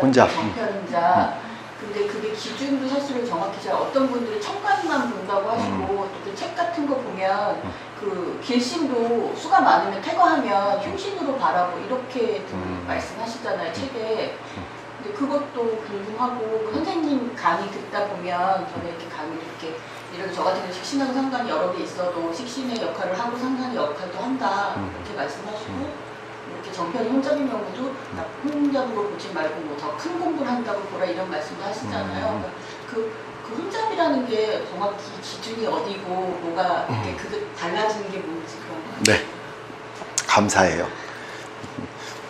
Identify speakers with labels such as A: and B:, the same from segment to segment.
A: 혼잡.
B: 정편자. 근데 그게 기준도 사실은 정확히 잘 어떤 분들이 청간만 본다고 하시고 또 그 책 같은 거 보면 그 길신도 수가 많으면 퇴거하면 흉신으로 바라고 이렇게 말씀하시잖아요 책에. 근데 그것도 궁금하고 그 선생님 강의 듣다 보면 저는 이렇게 강의 이렇게 이런 저 같은 경우 식신하고 상관이 여러 개 있어도 식신의 역할을 하고 상관의 역할도 한다 이렇게 말씀하시고 이렇게 정편이 혼잡인 경우도 혼잡으로 보지 말고 뭐 더 큰 공부를 한다고 보라 이런 말씀도 하시잖아요. 그러니까 그 혼잡이라는 게 정확히 기준이 어디고 뭐가 이렇게 그 달라지는 게 뭔지 그런 거.
A: 네, 감사해요.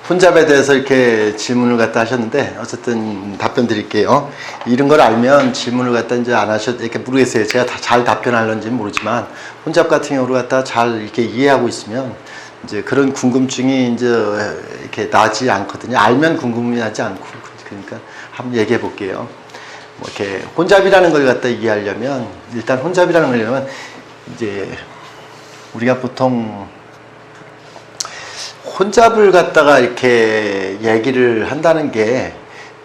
A: 혼잡에 대해서 이렇게 질문을 갖다 하셨는데 어쨌든 답변 드릴게요. 이런 걸 알면 질문을 갖다 이제 안 하셔도 이렇게 모르겠어요. 제가 다 잘 답변하려는지는 모르지만 혼잡 같은 경우를 갖다 잘 이렇게 이해하고 있으면 이제 그런 궁금증이 이제 이렇게 나지 않거든요. 알면 궁금이 나지 않고 그러니까 한번 얘기해 볼게요. 뭐 이렇게 혼잡이라는 걸 갖다 이해하려면 일단 혼잡이라는 걸 하려면 이제 우리가 보통 혼잡을 갖다가 이렇게 얘기를 한다는 게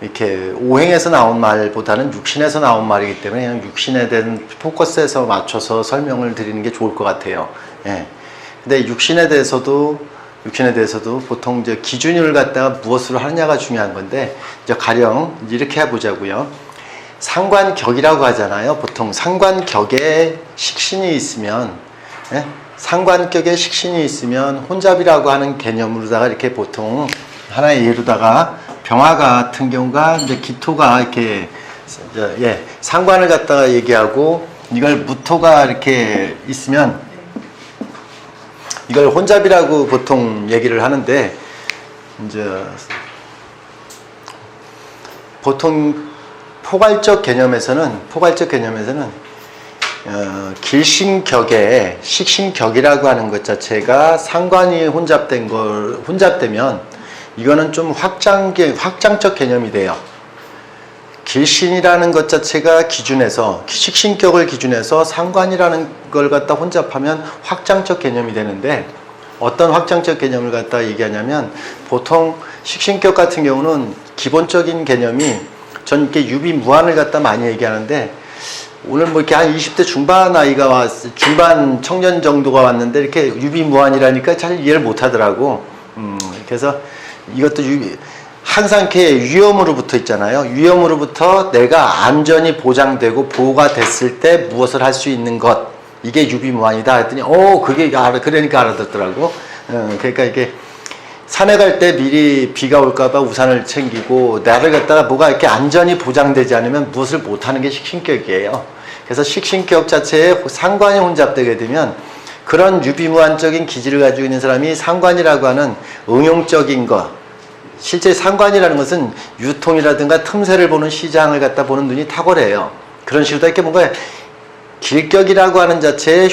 A: 이렇게 오행에서 나온 말보다는 육신에서 나온 말이기 때문에 그냥 육신에 대한 포커스에서 맞춰서 설명을 드리는 게 좋을 것 같아요. 예. 근데 육신에 대해서도 보통 이제 기준을 갖다가 무엇으로 하느냐가 중요한 건데 이제 가령 이렇게 해보자고요. 상관격이라고 하잖아요. 보통 상관격에 식신이 있으면 예? 상관격에 식신이 있으면 혼잡이라고 하는 개념으로다가 이렇게 보통 하나의 예로다가 병화 같은 경우가 이제 기토가 이렇게 예, 상관을 갖다가 얘기하고 이걸 무토가 이렇게 있으면 이걸 혼잡이라고 보통 얘기를 하는데 이제 보통 포괄적 개념에서는 길신격에 식신격이라고 하는 것 자체가 상관이 혼잡되면 이거는 좀 확장적 개념이 돼요. 길신이라는 것 자체가 기준에서 식신격을 기준해서 상관이라는 걸 갖다 혼잡하면 확장적 개념이 되는데 어떤 확장적 개념을 갖다 얘기하냐면 보통 식신격 같은 경우는 기본적인 개념이 전 이렇게 유비무한을 갖다 많이 얘기하는데 오늘 뭐 이렇게 한 20대 중반 아이가 중반 청년 정도가 왔는데 이렇게 유비무한이라니까 잘 이해를 못 하더라고. 그래서 이것도 항상 이렇게 위험으로 붙어 있잖아요. 위험으로부터 내가 안전이 보장되고 보호가 됐을 때 무엇을 할 수 있는 것. 이게 유비무한이다 했더니, 그러니까 알아듣더라고. 그러니까 이게 산에 갈 때 미리 비가 올까봐 우산을 챙기고 나를 갖다가 뭐가 이렇게 안전이 보장되지 않으면 무엇을 못하는 게 식신격이에요. 그래서 식신격 자체에 상관이 혼잡되게 되면 그런 유비무한적인 기질을 가지고 있는 사람이 상관이라고 하는 응용적인 것, 실제 상관이라는 것은 유통이라든가 틈새를 보는 시장을 갖다 보는 눈이 탁월해요. 그런 식으로 이렇게 뭔가 길격이라고 하는 자체에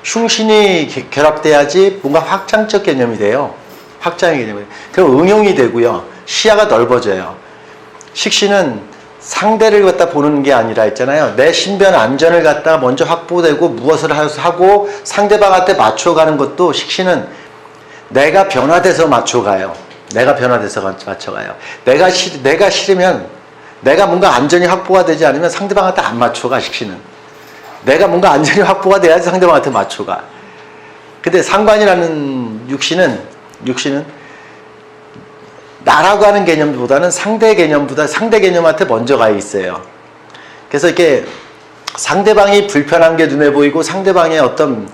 A: 흉신이 결합돼야지 뭔가 확장적 개념이 돼요. 확장의 개념이. 그럼 응용이 되고요. 시야가 넓어져요. 식신은 상대를 갖다 보는 게 아니라 있잖아요. 내 신변 안전을 갖다 먼저 확보되고 무엇을 하고 상대방한테 맞춰가는 것도 식신은 내가 변화돼서 맞춰가요. 내가 싫으면 내가 뭔가 안전이 확보가 되지 않으면 상대방한테 안 맞춰가. 식신은 내가 뭔가 안전이 확보가 돼야지 상대방한테 맞춰가. 근데 상관이라는 육신은 나라고 하는 개념보다는 상대 개념한테 먼저 가 있어요. 그래서 이렇게 상대방이 불편한 게 눈에 보이고 상대방의 어떤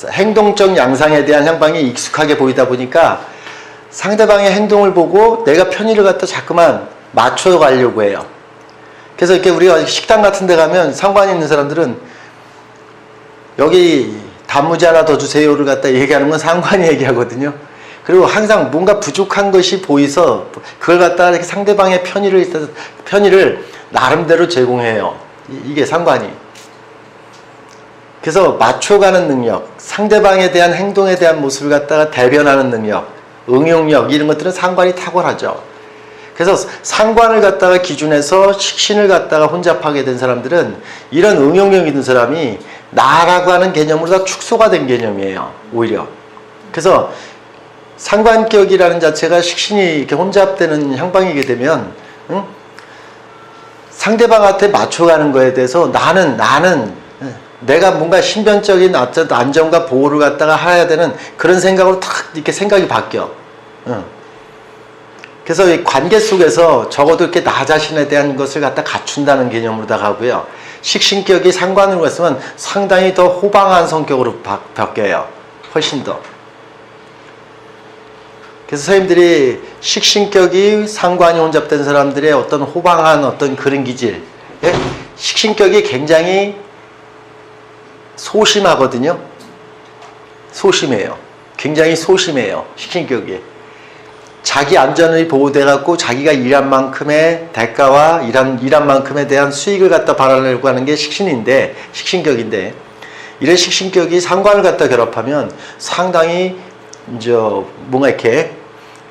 A: 행동적 양상에 대한 향방이 익숙하게 보이다 보니까 상대방의 행동을 보고 내가 편의를 갖다 자꾸만 맞춰가려고 해요. 그래서 이렇게 우리가 식당 같은 데 가면 상관이 있는 사람들은 여기 단무지 하나 더 주세요를 갖다 얘기하는 건 상관이 얘기하거든요. 그리고 항상 뭔가 부족한 것이 보이서 그걸 갖다 이렇게 상대방의 편의를 나름대로 제공해요. 이게 상관이. 그래서 맞춰가는 능력, 상대방에 대한 행동에 대한 모습을 갖다가 대변하는 능력, 응용력 이런 것들은 상관이 탁월하죠. 그래서 상관을 갖다가 기준해서 식신을 갖다가 혼잡하게 된 사람들은 이런 응용력 있는 사람이 나라고 하는 개념으로 다 축소가 된 개념이에요. 오히려. 그래서 상관격이라는 자체가 식신이 이렇게 혼잡되는 향방이게 되면, 응? 상대방한테 맞춰가는 거에 대해서 나는 내가 뭔가 신변적인 어떤 안정과 보호를 갖다가 해야 되는 그런 생각으로 탁 이렇게 생각이 바뀌어. 응. 그래서 이 관계 속에서 적어도 이렇게 나 자신에 대한 것을 갖다 갖춘다는 개념으로 다가고요. 식신격이 상관으로 했으면 상당히 더 호방한 성격으로 바뀌어요. 훨씬 더. 그래서 선생님들이 식신격이 상관이 혼잡된 사람들의 어떤 호방한 어떤 그런 기질, 예? 식신격이 굉장히 소심하거든요. 소심해요. 굉장히 소심해요. 식신격이. 자기 안전이 보호돼 갖고 자기가 일한 만큼의 대가와 일한 만큼에 대한 수익을 갖다 바라려고 하는 게 식신격인데 이런 식신격이 상관을 갖다 결합하면 상당히 이제 뭔가 이렇게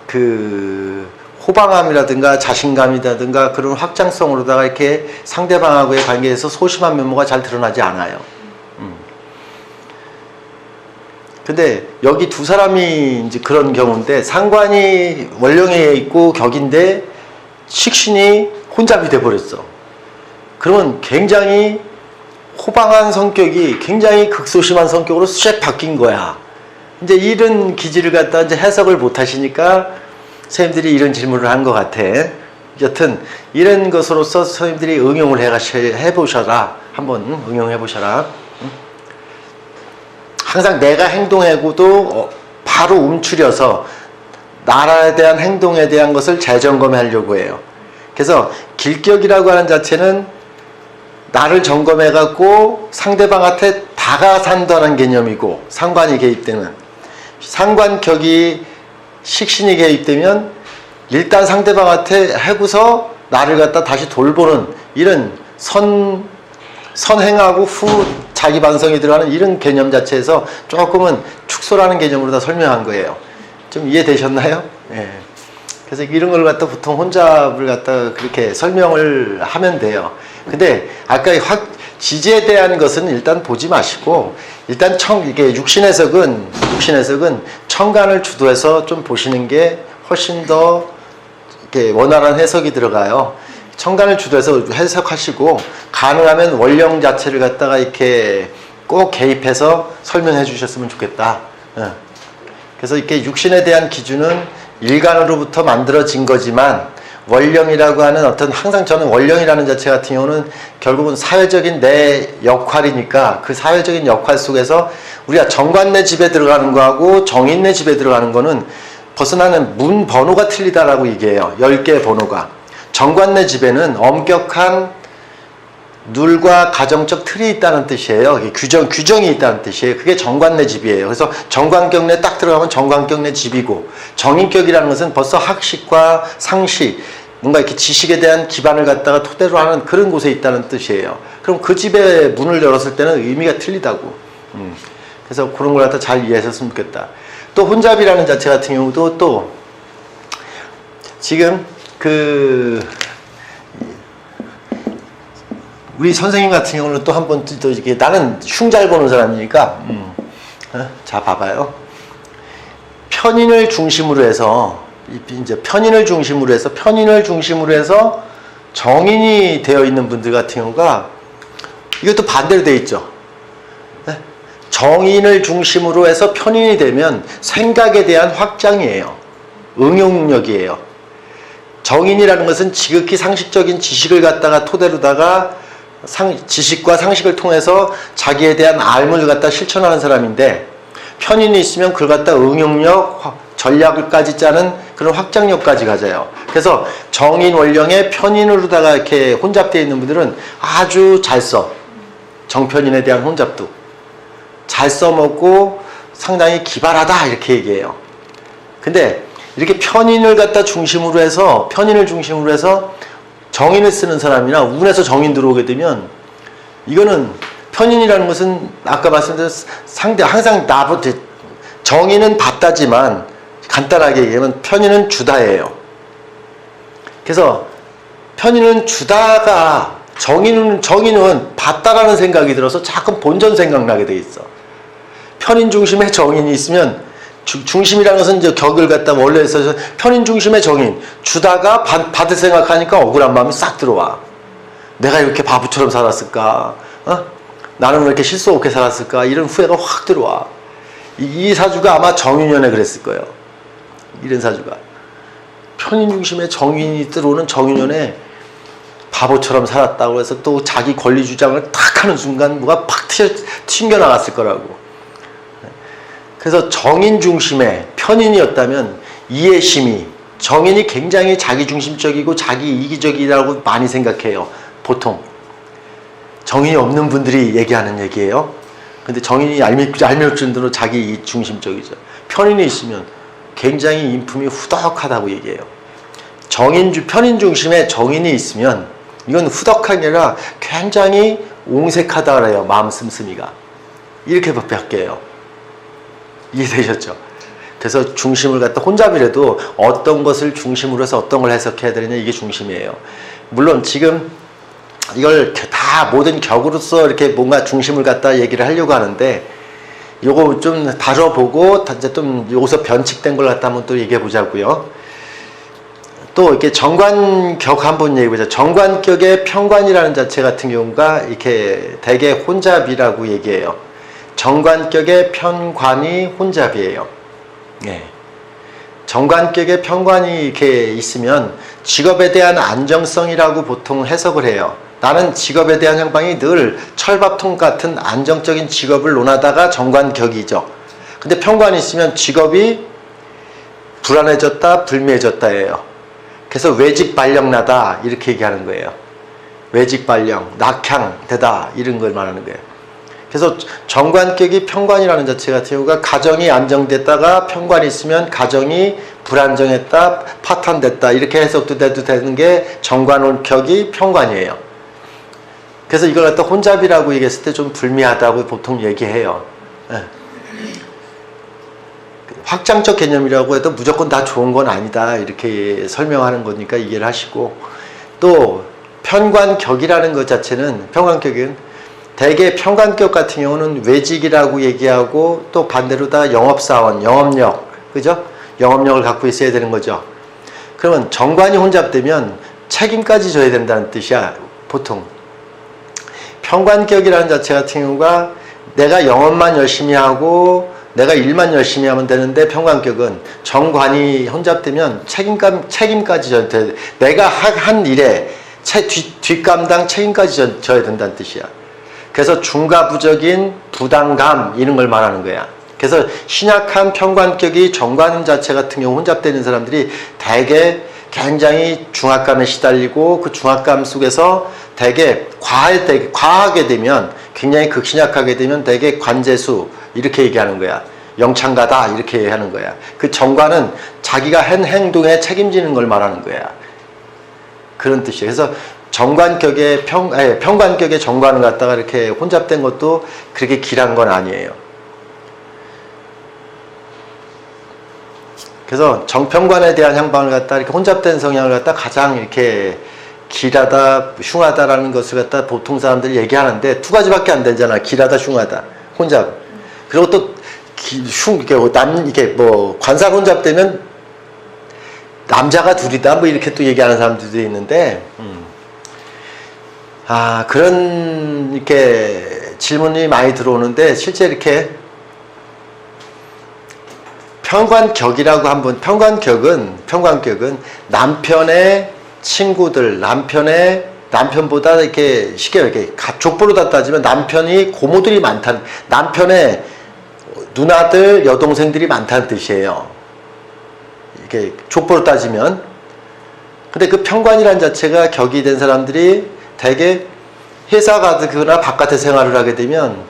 A: 그 호방함이라든가 자신감이라든가 그런 확장성으로다가 이렇게 상대방하고의 관계에서 소심한 면모가 잘 드러나지 않아요. 근데 여기 두 사람이 이제 그런 경우인데 상관이 원령에 있고 격인데 식신이 혼잡이 돼 버렸어. 그러면 굉장히 호방한 성격이 굉장히 극소심한 성격으로 쑥 바뀐 거야. 이제 이런 기질을 갖다 이제 해석을 못 하시니까 선생님들이 이런 질문을 한 것 같아. 여튼 이런 것으로서 선생님들이 응용을 해보셔라. 한번 응용해보셔라. 항상 내가 행동하고도 바로 움츠려서 나라에 대한 행동에 대한 것을 재점검하려고 해요. 그래서 길격이라고 하는 자체는 나를 점검해갖고 상대방한테 다가산다는 개념이고 상관이 개입되는 상관격이 식신이 개입되면 일단 상대방한테 하고서 나를 갖다 다시 돌보는 이런 선행하고 후 자기 반성이 들어가는 이런 개념 자체에서 조금은 축소라는 개념으로 다 설명한 거예요. 좀 이해되셨나요? 예. 그래서 이런 걸 갖다 보통 혼잡을 갖다 그렇게 설명을 하면 돼요. 근데 아까 지지에 대한 것은 일단 보지 마시고 일단 이게 육신 해석은 천간을 주도해서 좀 보시는 게 훨씬 더 이렇게 원활한 해석이 들어가요. 천간을 주도해서 해석하시고 가능하면 원령 자체를 갖다가 이렇게 꼭 개입해서 설명해 주셨으면 좋겠다. 그래서 이렇게 육신에 대한 기준은 일간으로부터 만들어진 거지만 원령이라고 하는 어떤 항상 저는 원령이라는 자체 같은 경우는 결국은 사회적인 내 역할이니까 그 사회적인 역할 속에서 우리가 정관내 집에 들어가는 거하고 정인내 집에 들어가는 거는 벌써 나는 문 번호가 틀리다라고 얘기해요. 10개의 번호가. 정관내 집에는 엄격한 룰과 가정적 틀이 있다는 뜻이에요. 규정이 있다는 뜻이에요. 그게 정관내 집이에요. 그래서 정관격내 딱 들어가면 정관격내 집이고 정인격이라는 것은 벌써 학식과 상식, 뭔가 이렇게 지식에 대한 기반을 갖다가 토대로 하는 그런 곳에 있다는 뜻이에요. 그럼 그 집의 문을 열었을 때는 의미가 틀리다고. 그래서 그런 걸 갖다 잘 이해하셨으면 좋겠다. 또 혼잡이라는 자체 같은 경우도 또 지금 우리 선생님 같은 경우는 또 한 번 또 이렇게 나는 흉 잘 보는 사람이니까 자 봐봐요. 편인을 중심으로 해서 편인을 중심으로 해서 정인이 되어 있는 분들 같은 경우가 이것도 반대로 되어 있죠. 정인을 중심으로 해서 편인이 되면 생각에 대한 확장이에요. 응용력이에요. 정인이라는 것은 지극히 상식적인 지식을 갖다가 토대로다가 지식과 상식을 통해서 자기에 대한 알을 갖다 실천하는 사람인데 편인이 있으면 그걸 갖다 응용력, 전략을까지 짜는 그런 확장력까지 가져요. 그래서 정인 원령의 편인으로다가 이렇게 혼잡되어 있는 분들은 아주 잘 써. 정편인에 대한 혼잡도. 잘 써먹고 상당히 기발하다 이렇게 얘기해요. 근데 이렇게 편인을 중심으로 해서 정인을 쓰는 사람이나 운에서 정인 들어오게 되면 이거는 편인이라는 것은 아까 말씀드린 항상 정인은 받다지만 간단하게 얘기하면 편인은 주다예요. 그래서 편인은 주다가 정인은 받다라는 생각이 들어서 자꾸 본전 생각나게 돼 있어. 편인 중심에 정인이 있으면 중심이라는 것은 이제 격을 갖다 원래 해서 편인 중심의 정인. 주다가 받을 생각하니까 억울한 마음이 싹 들어와. 내가 이렇게 바보처럼 살았을까? 나는 왜 이렇게 실수 없게 살았을까? 이런 후회가 확 들어와. 이 사주가 아마 정인연에 그랬을 거예요. 이런 사주가. 편인 중심의 정인이 들어오는 정인연에 바보처럼 살았다고 해서 또 자기 권리 주장을 탁 하는 순간 뭐가 팍 튕겨나갔을 거라고. 그래서 정인 중심의 편인이었다면 이해심이, 정인이 굉장히 자기중심적이고 자기 이기적이라고 많이 생각해요. 보통 정인이 없는 분들이 얘기하는 얘기예요. 근데 정인이 얄미울 정도로 자기 중심적이죠. 편인이 있으면 굉장히 인품이 후덕하다고 얘기해요. 편인 중심에 정인이 있으면 이건 후덕한 게 아니라 굉장히 옹색하다 그래요. 마음 씀씀이가. 이렇게 바뀌어요. 이해되셨죠? 그래서 중심을 갖다 혼잡이라도 어떤 것을 중심으로 해서 어떤 걸 해석해야 되느냐, 이게 중심이에요. 물론 지금 이걸 다 모든 격으로서 이렇게 뭔가 중심을 갖다 얘기를 하려고 하는데, 요거 좀 다뤄보고 이제 좀 여기서 변칙된 걸 갖다 한번 또 얘기해 보자고요. 또 이렇게 정관격 한번 얘기해 보자. 정관격의 편관이라는 자체 같은 경우가 이렇게 대개 혼잡이라고 얘기해요. 정관격의 편관이 혼잡이에요. 예. 정관격의 편관이 이렇게 있으면 직업에 대한 안정성이라고 보통 해석을 해요. 나는 직업에 대한 향방이 늘 철밥통 같은 안정적인 직업을 논하다가 정관격이죠. 근데 편관이 있으면 직업이 불안해졌다, 불미해졌다예요. 그래서 외직발령나다 이렇게 얘기하는 거예요. 외직발령, 낙향되다 이런 걸 말하는 거예요. 그래서 정관격이 편관이라는 자체 같은 경우가 가정이 안정됐다가 편관이 있으면 가정이 불안정했다, 파탄됐다 이렇게 해석도 돼도 되는 게 정관격이 편관이에요. 그래서 이걸 갖다 혼잡이라고 얘기했을 때 좀 불미하다고 보통 얘기해요. 네. 확장적 개념이라고 해도 무조건 다 좋은 건 아니다 이렇게 설명하는 거니까 이해를 하시고, 또 편관격이라는 것 자체는, 편관격은 대개 편관격 같은 경우는 외직이라고 얘기하고, 또 반대로 다 영업사원, 영업력, 그죠? 영업력을 갖고 있어야 되는 거죠. 그러면 정관이 혼잡되면 책임까지 져야 된다는 뜻이야. 보통 편관격이라는 자체 같은 경우가 내가 영업만 열심히 하고 내가 일만 열심히 하면 되는데, 편관격은 정관이 혼잡되면 책임까지 져야 돼. 내가 한 일에 뒷감당 책임까지 져야 된다는 뜻이야. 그래서 중과부적인 부담감 이런 걸 말하는 거야. 그래서 신약한 편관격이 정관 자체 같은 경우 혼잡되는 사람들이 대개 굉장히 중압감에 시달리고, 그 중압감 속에서 대개 과하게 되면, 굉장히 극신약하게 되면 대개 관제수 이렇게 얘기하는 거야. 영창가다 이렇게 얘기하는 거야. 그 정관은 자기가 한 행동에 책임지는 걸 말하는 거야. 그런 뜻이에요. 그래서 정관격의 편관격의 정관을 갖다가 이렇게 혼잡된 것도 그렇게 길한 건 아니에요. 그래서 정편관에 대한 향방을 갖다 이렇게 혼잡된 성향을 갖다 가장 이렇게 길하다, 흉하다라는 것을 갖다 보통 사람들이 얘기하는데, 두 가지밖에 안 되잖아. 길하다, 흉하다, 혼잡. 그리고 또 이게 뭐 관상 혼잡되면 남자가 둘이다 뭐 이렇게 또 얘기하는 사람들도 있는데, 그런 이렇게 질문이 많이 들어오는데, 실제 이렇게 편관격이라고 한번, 편관격은 남편의 친구들, 남편보다 이렇게 쉽게 이렇게 족보로 따지면 남편이 고모들이 많다는, 남편의 누나들, 여동생들이 많다는 뜻이에요. 이렇게 족보로 따지면. 근데 그 편관이라는 자체가 격이 된 사람들이 대개 회사 가거나 바깥에 생활을 하게 되면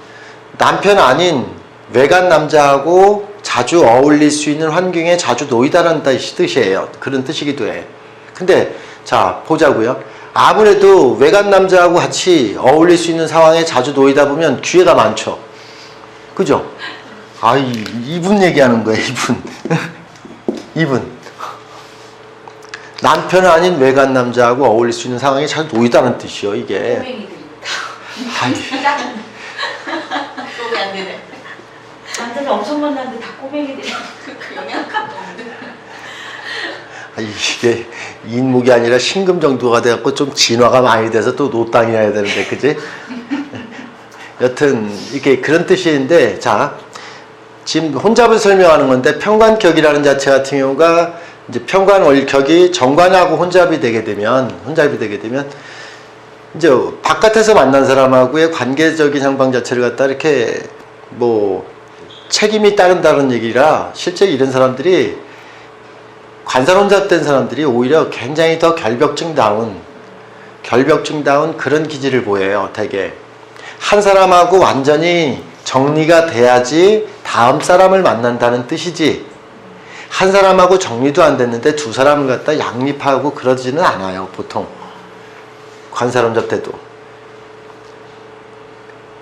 A: 남편 아닌 외간 남자하고 자주 어울릴 수 있는 환경에 자주 놓이다라는 뜻이에요. 그런 뜻이기도 해. 근데 자, 보자고요. 아무래도 외간 남자하고 같이 어울릴 수 있는 상황에 자주 놓이다 보면 기회가 많죠. 그죠? 이분 얘기하는 거예요, 이분. 이분. 남편 아닌 외간 남자하고 어울릴 수 있는 상황에 자주 놓이다는 뜻이요, 이게.
B: 소맥이 드립니다. 소맥 안 되네.
C: 남자들 엄청 만났는데 다 꼬맹이들이.
B: 그 영향감 없는데.
A: 이게 인목이 아니라 신금 정도가 돼갖고 좀 진화가 많이 돼서 또 노땅이어야 되는데, 그지? 여튼 이게 그런 뜻인데, 자, 지금 혼잡을 설명하는 건데 평관격이라는 자체 같은 경우가 이제 평관월격이 정관하고 혼잡이 되게 되면 이제 바깥에서 만난 사람하고의 관계적인 상방 자체를 갖다 이렇게 뭐 책임이 따른다는 얘기라 실제 이런 사람들이 관사혼잡된 사람들이 오히려 굉장히 더 결벽증다운 그런 기질을 보여요. 되게 한 사람하고 완전히 정리가 돼야지 다음 사람을 만난다는 뜻이지, 한 사람하고 정리도 안 됐는데 두 사람을 갖다 양립하고 그러지는 않아요. 보통 관사혼잡 때도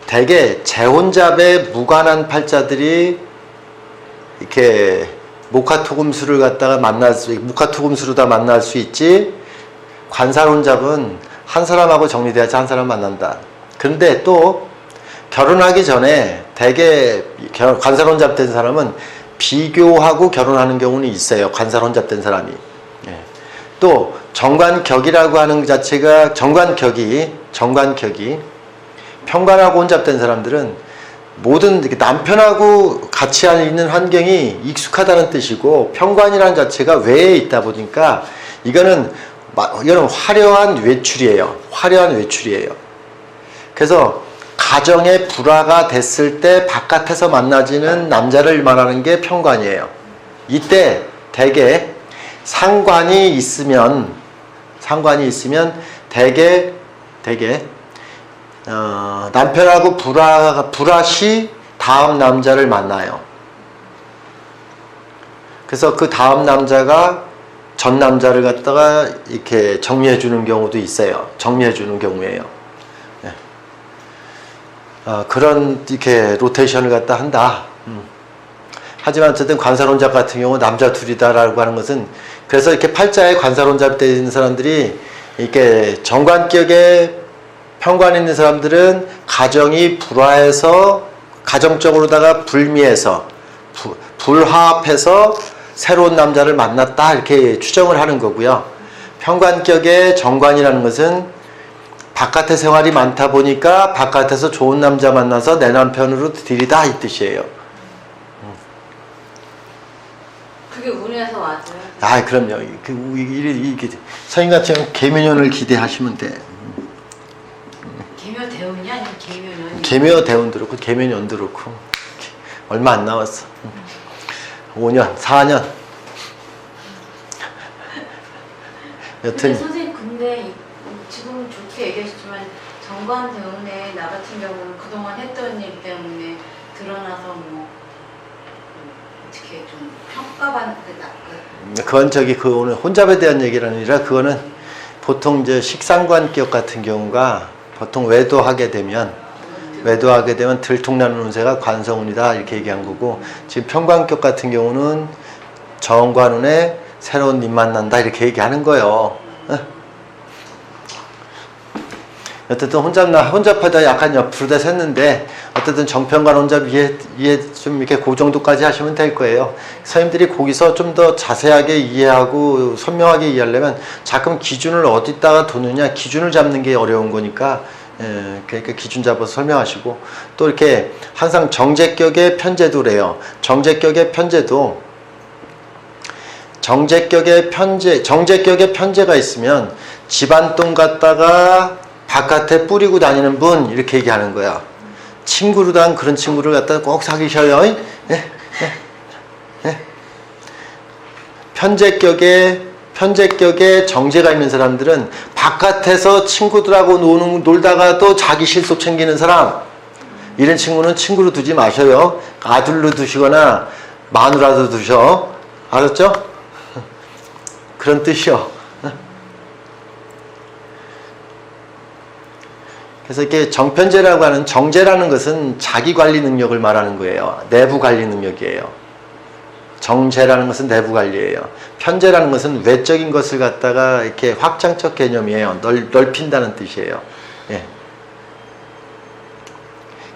A: 대개 재혼잡에 무관한 팔자들이 이렇게 목화토금수를 갖다가 목화토금수로 다 만날 수 있지, 관사혼잡은 한 사람하고 정리돼야지 한 사람 만난다. 그런데 또 결혼하기 전에 대개 관사혼잡 된 사람은 비교하고 결혼하는 경우는 있어요. 관사혼잡 된 사람이. 예. 또 정관격이라고 하는 그 자체가 정관격이 평관하고 혼잡된 사람들은 모든 남편하고 같이 있는 환경이 익숙하다는 뜻이고, 평관이라는 자체가 외에 있다 보니까 이거는 화려한 외출이에요. 그래서 가정의 불화가 됐을 때 바깥에서 만나지는 남자를 말하는 게 평관이에요. 이때 대개 상관이 있으면 대개 남편하고 불화시 다음 남자를 만나요. 그래서 그 다음 남자가 전 남자를 갖다가 이렇게 정리해 주는 경우도 있어요. 정리해 주는 경우에요. 네. 그런 이렇게 로테이션을 갖다 한다. 하지만 어쨌든 관사혼잡 같은 경우 남자 둘이다라고 하는 것은, 그래서 이렇게 팔자에 관사혼잡 되어 있는 사람들이 이렇게 정관격에 평관에 있는 사람들은 가정이 불화해서, 가정적으로다가 불미해서 불화합해서 새로운 남자를 만났다, 이렇게 추정을 하는 거고요. 평관격의 정관이라는 것은 바깥에 생활이 많다 보니까 바깥에서 좋은 남자 만나서 내 남편으로 들이다, 이 뜻이에요.
C: 그게 운에서 와줘요.
A: 그럼요. 이게 서인 같은 경우 계묘년을 기대하시면 돼.
C: 계묘 대운이 아니면 계묘년?
A: 계묘 대운도 그렇고 계묘년도 그렇고 얼마 안 남았어. 5년, 4년. 여튼
C: 근데 선생님, 근데 지금 좋게 얘기하시지만 정관 대운에 나 같은 경우는 그동안 했던 일 때문에 드러나서 뭐 어떻게 좀 평가받는
A: 그건 그 오늘 혼잡에 대한 얘기가 아니라, 그거는 보통 이제 식상관격 같은 경우가 보통 외도하게 되면 들통나는 운세가 관성운이다, 이렇게 얘기한 거고, 지금 평관격 같은 경우는 정관운에 새로운 님 만난다, 이렇게 얘기하는 거예요. 어쨌든 혼잡하다 약간 옆으로 다 샜는데, 어쨌든 정평관 혼잡 이해 좀 이렇게 그 정도까지 하시면 될 거예요. 선생님들이 거기서 좀 더 자세하게 이해하고 선명하게 이해하려면 자꾸 기준을 어디다가 두느냐, 기준을 잡는 게 어려운 거니까, 그러니까 기준 잡아서 설명하시고, 또 이렇게 항상 정제격의 편제도래요. 정제격의 편제가 있으면 집안돈 갖다가 바깥에 뿌리고 다니는 분, 이렇게 얘기하는 거야. 친구로단 그런 친구를 갖다가 꼭 사귀셔요. 편제격에 정제가 있는 사람들은 바깥에서 친구들하고 놀다가도 자기 실속 챙기는 사람, 이런 친구는 친구로 두지 마셔요. 아들로 두시거나 마누라도 두셔. 알았죠? 그런 뜻이요. 그래서 이렇게 정편제라고 하는, 정제라는 것은 자기 관리 능력을 말하는 거예요. 내부 관리 능력이에요. 정제라는 것은 내부 관리예요. 편제라는 것은 외적인 것을 갖다가 이렇게 확장적 개념이에요. 넓힌다는 뜻이에요. 예.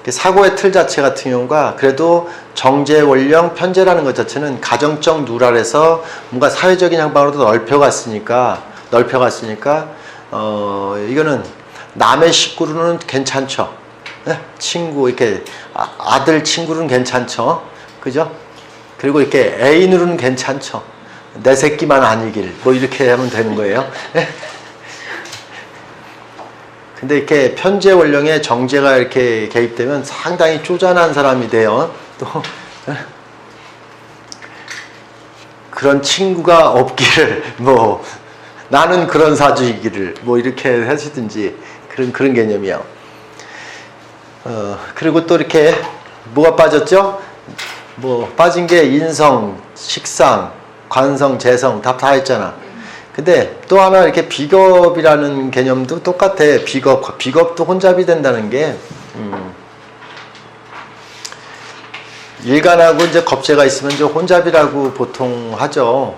A: 사고의 틀 자체 같은 경우가 그래도 정제, 원령, 편제라는 것 자체는 가정적 누 아래서 뭔가 사회적인 향방으로도 넓혀갔으니까 이거는 남의 식구로는 괜찮죠. 네? 친구 이렇게 아들 친구로는 괜찮죠. 그죠? 그리고 이렇게 애인으로는 괜찮죠. 내 새끼만 아니길 뭐 이렇게 하면 되는 거예요. 네? 근데 이렇게 편제 원령에 정제가 이렇게 개입되면 상당히 쪼잔한 사람이 돼요. 또 그런 친구가 없기를 뭐 나는 그런 사주이기를 뭐 이렇게 하시든지 그런 개념이요. 그리고 또 이렇게 뭐가 빠졌죠? 뭐 빠진 게 인성, 식상, 관성, 재성 다 했잖아. 근데 또 하나 이렇게 비겁이라는 개념도 똑같아. 비겁도 혼잡이 된다는 게 일간하고 이제 겁재가 있으면 이제 혼잡이라고 보통 하죠.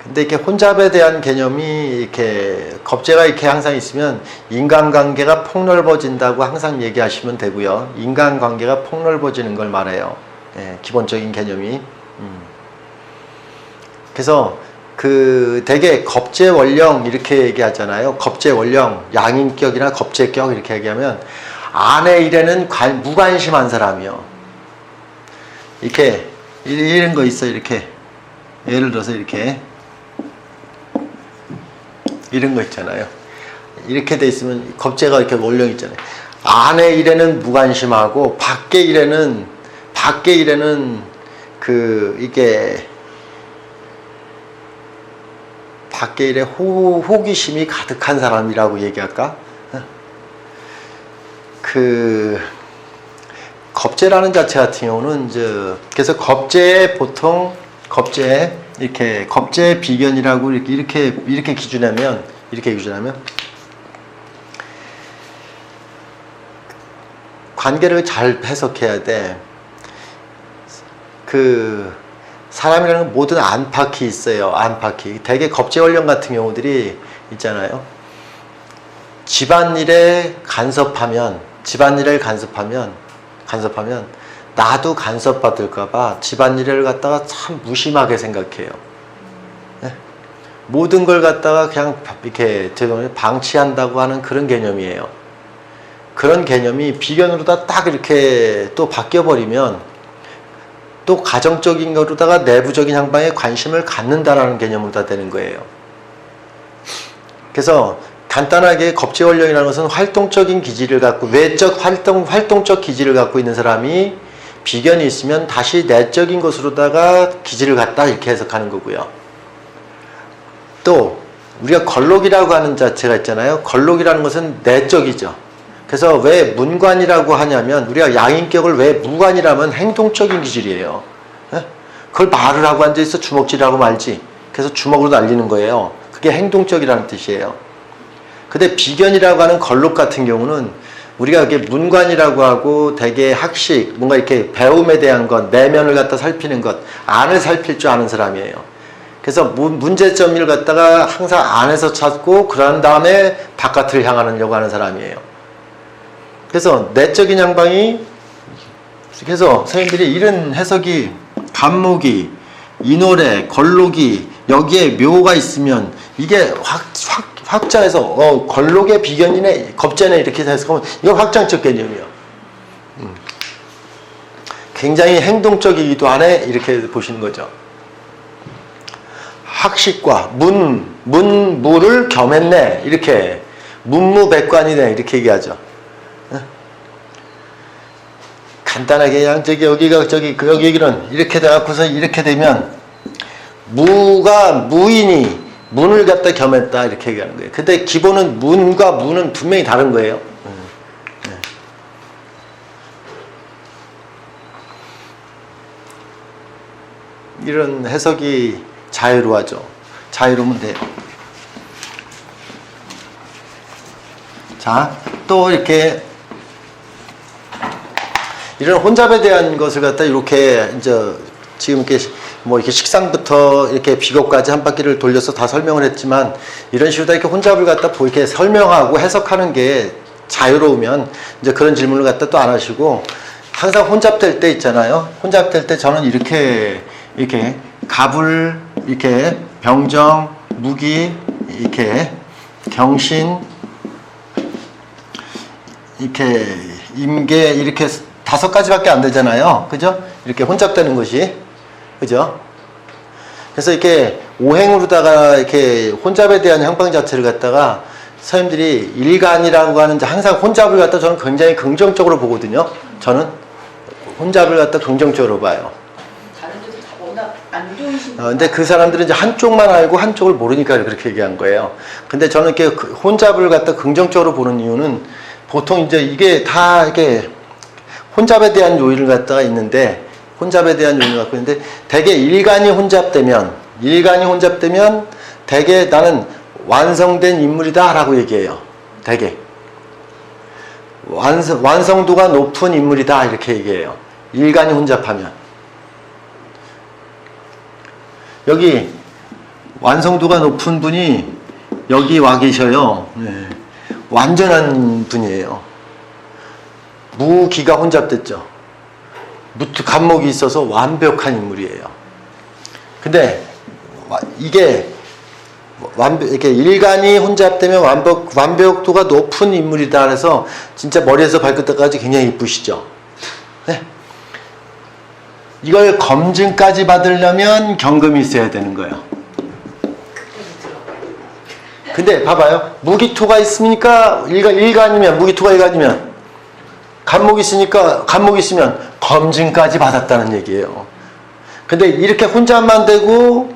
A: 근데 이렇게 혼잡에 대한 개념이 이렇게 겁재가 이렇게 항상 있으면 인간관계가 폭넓어진다고 항상 얘기하시면 되고요. 인간관계가 폭넓어지는 걸 말해요. 예, 기본적인 개념이. 그래서 되게 겁재 원령 이렇게 얘기하잖아요. 겁재 원령, 양인격이나 겁재격 이렇게 얘기하면 아내 일에는 무관심한 사람이요. 이렇게 이런 거 있어요. 이렇게 예를 들어서 이렇게 이런 거 있잖아요. 이렇게 돼 있으면 겁재가 이렇게 원령 있잖아요. 아내 일에는 무관심하고 밖에 일에는 이게 밖에 일에 호기심이 가득한 사람이라고 얘기할까? 겁재라는 자체 같은 경우는 그래서 보통 이렇게 겁재 비견이라고 이렇게 기준하면 관계를 잘 해석해야 돼. 사람이라는 건 모든 안팎이 있어요. 안팎이. 되게 겁재원령 같은 경우들이 있잖아요. 집안일에 간섭하면 나도 간섭받을까봐 집안일을 갖다가 참 무심하게 생각해요. 네? 모든 걸 갖다가 그냥 이렇게 방치한다고 하는 그런 개념이에요. 그런 개념이 비견으로다 딱 이렇게 또 바뀌어버리면 또 가정적인 거로다가 내부적인 향방에 관심을 갖는다라는 개념으로 다 되는 거예요. 그래서 간단하게 겁재원령이라는 것은 활동적인 기질을 갖고 활동적 기질을 갖고 있는 사람이 비견이 있으면 다시 내적인 것으로다가 기질을 갖다 이렇게 해석하는 거고요. 또 우리가 걸록이라고 하는 자체가 있잖아요. 걸록이라는 것은 내적이죠. 그래서 왜 문관이라고 하냐면 우리가 양인격을 왜 무관이라면 행동적인 기질이에요. 그걸 말을 하고 앉아있어 주먹질하고 말지. 그래서 주먹으로 날리는 거예요. 그게 행동적이라는 뜻이에요. 근데 비견이라고 하는 걸록 같은 경우는 우리가 이게 문관이라고 하고 되게 학식, 뭔가 이렇게 배움에 대한 것, 내면을 갖다 살피는 것, 안을 살필 줄 아는 사람이에요. 그래서 문제점을 갖다가 항상 안에서 찾고 그런 다음에 바깥을 향하려고 하는 사람이에요. 그래서 내적인 향방이 그래서 선생님들이 이런 해석이 간목이 인월에 걸록이 여기에 묘가 있으면 이게 확장해서 걸록의 비견이네 겁재네 이렇게 해석하면 이거 확장적 개념이에요. 굉장히 행동적이기도 하네 이렇게 보시는 거죠. 학식과 문무를 겸했네 이렇게 문무백관이네 이렇게 얘기하죠. 간단하게 그냥 여기는 이렇게 돼갖고서 이렇게 되면 무인이 문을 갖다 겸했다 이렇게 얘기하는 거예요. 근데 기본은 문과 무는 분명히 다른 거예요. 이런 해석이 자유로워져. 자유로우면 돼요. 자, 또 이렇게 이런 혼잡에 대한 것을 갖다 이렇게 이제 지금 이렇게 뭐 이렇게 식상부터 이렇게 비겁까지 한 바퀴를 돌려서 다 설명을 했지만 이런 식으로 이렇게 혼잡을 갖다 이렇게 설명하고 해석하는 게 자유로우면 이제 그런 질문을 갖다 또 안 하시고 항상 혼잡될 때 있잖아요. 혼잡될 때 저는 이렇게 갑을 이렇게 병정, 무기, 이렇게 경신, 이렇게 임계 이렇게 5가지밖에 안 되잖아요. 그죠? 이렇게 혼잡되는 것이. 그죠? 그래서 이렇게 오행으로다가 이렇게 혼잡에 대한 형방 자체를 갖다가 선생님들이 일간이라고 하는 항상 혼잡을 갖다 저는 굉장히 긍정적으로 보거든요. 저는 혼잡을 갖다 긍정적으로 봐요.
B: 다른 데서 다 워낙 안 좋으신
A: 근데 그 사람들은 이제 한쪽만 알고 한쪽을 모르니까 그렇게 얘기한 거예요. 근데 저는 이렇게 혼잡을 갖다 긍정적으로 보는 이유는 보통 이제 이게 다 이렇게 혼잡에 대한 요인을 갖다가 있는데 혼잡에 대한 요인을 갖고 있는데 대개 일간이 혼잡되면 대개 나는 완성된 인물이다 라고 얘기해요. 대개 완성도가 높은 인물이다 이렇게 얘기해요. 일간이 혼잡하면 여기 완성도가 높은 분이 여기 와 계셔요. 네. 완전한 분이에요. 무기가 혼잡됐죠. 간목이 있어서 완벽한 인물이에요. 근데 이게 이렇게 일간이 혼잡되면 완벽도가 높은 인물이다 그래서 진짜 머리에서 발끝까지 굉장히 이쁘시죠. 네. 이걸 검증까지 받으려면 경금이 있어야 되는 거예요. 근데 봐봐요. 무기토가 있으니까 일간이면 무기토가 일간이면 간목이 있으니까 간목이 있으면 검증까지 받았다는 얘기예요. 근데 이렇게 혼자만 되고